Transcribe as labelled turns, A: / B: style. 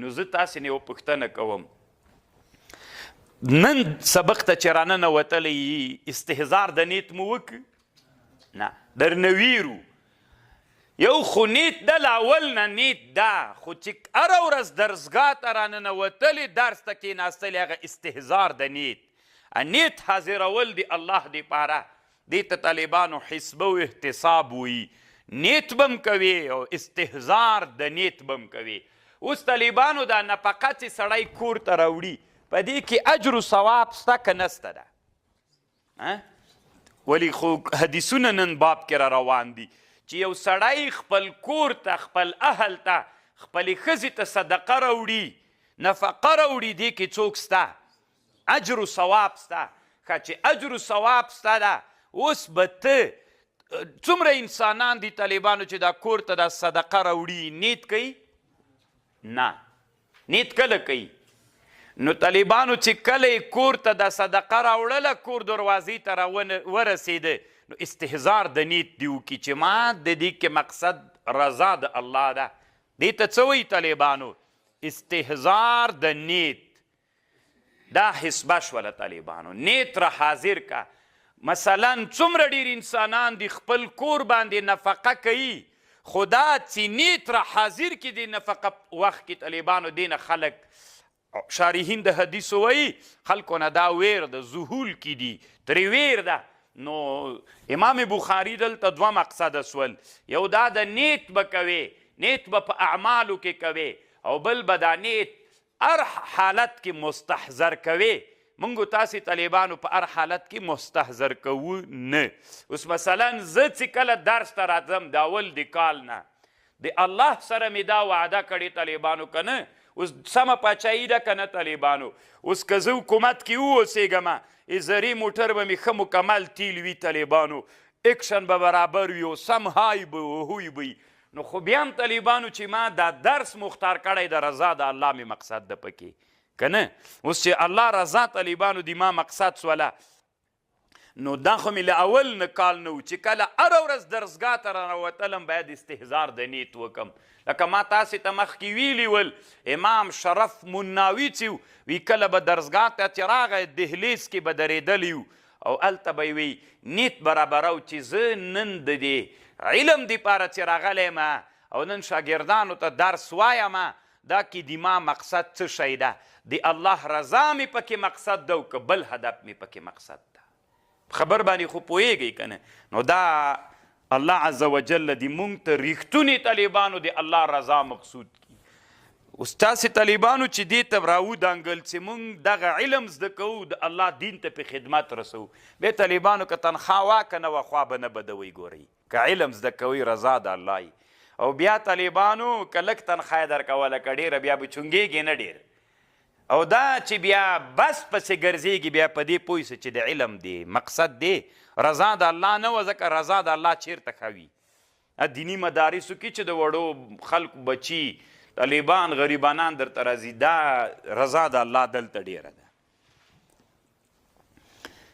A: نو زه تاسې نه یو پوښتنه کوم نن سبق ته چې راننوتلی استهزار د نیت مو وکړ نه درنه ویرو یو خو نیت د لاول نه نیت دا خو چې هره ورځ درسګاه ته راننوتلې درس ته کېناستلې هغه استهزار د نیت نیت حاضرول د الله دپاره دې ته طالبانو حسبه و احتساب وایي نیت بم کوي او استهزار د نیت بم کوي اوس طالبانو دا نفقه چې سړی کور ته راوړي په دې کې اجر و ثواب شته که نسته ده ولی خو حدیثونه نن باب کې را روان دي چې یو سړی خپل کور ته خپل اهل ته خپلې ښځې ته صدقه راوړي نفقه راوړي دې کې څوک شته اجر و ثواب شته ښه چې اجر و ثواب شته ده اوس به ته څومره انسانان دي طالبانو چې دا کور ته دا صدقه راوړي نیت کوي نه نیت کله کوي نو طالبانو چې کله یې کور ته دا صدقه راوړله کور دروازې ته ورسېده نو استهزار د نیت دی وکړي چې ما د دې کې مقصد رضا د الله ده دې ته څه وایي طالبانو استهزار د نیت دا حسبه شوله طالبانو نیت را حاضر کا مثلا څومره ډېر انسانان د خپل کور باندې نفقه کوي خو دا چې نیت را حاضر کړي د نفقه وخت کې طالبانو دې نه خلک شارحین د حدیثو وایي خلکو نه دا ویر د ذهول کې دي ترې ویر ده نو امام بخاري دلته دوه مقصده سول یو دا د نیت به کوې نیت به په اعمالو کې کوې او بل به دا نیت هر حالت کې مستحضر کوې مونږ تاسې طالبانو په هر حالت کې مستحضر کوو نه اوس مثلا زه چې کله درس ته راځم د اول د کال نه د الله سره مې دا وعده کړې طالبانو که نه اوس سمه پاچاهي ده که نه طالبانو اوس که زه حکومت کې واوسېږم زرې موټر به مې ښه مکمل تیل وي طالبانو اکشن به برابر وي او سم های به هوی به نو خو بیا هم طالبانو چې ما دا درس مختار کړی د رضا د الله مې مقصد ده پکې که نه اوس چې الله رضا طالبانو د ما مقصد سوله نو دا خو مې له اول نه کال نه و چې کله هره ورځ درسګاه ته رانوتلم باید استهزار د نیت وکم لکه ما تاسې ته مخکې ویلي ول امام شرف مناوي چې وی کله به درسګاه ته چې راغی دهلیز کې به درېدلی و او هلته به وی نیت برابرو چې زه نن د دې علم دپاره چې راغلی یم او نن شاګردانو ته درس وایم دا کې د ما مقصد څه شی ده د الله رضا مې پکې مقصد ده او که بل هدف مې پکې مقصد ده خبر باندې خو پوهیږئ که نه نو دا الله عز وجل دې مونږ ته ریښتونې طالبانو د الله رضا مقصود کړي اوس تاسې طالبانو چې دې ته راودانګل چې مونږ دغه علم زده کوو د الله دین ته په خدمت رسوو بیا طالبانو که تنخوا واکه نه وه خوا به نه بدوئ ګورئ که علم زده کوئ رضا د الله او بیا طالبانو که لږ تنخوا یې درکوله که ډېره بیا به چونګېږي نه ډېر او دا چې بیا بس پسې ګرځېږي بیا په دې پوه سه چې د علم دی مقصد دی رضا د الله نه وه ځکه رضا د الله چیرته ښه وي دیني مدارسو کې چې د وړو خلکو بچي طالبان غریبانان درته راځي دا رضا د الله دلته ډېره ده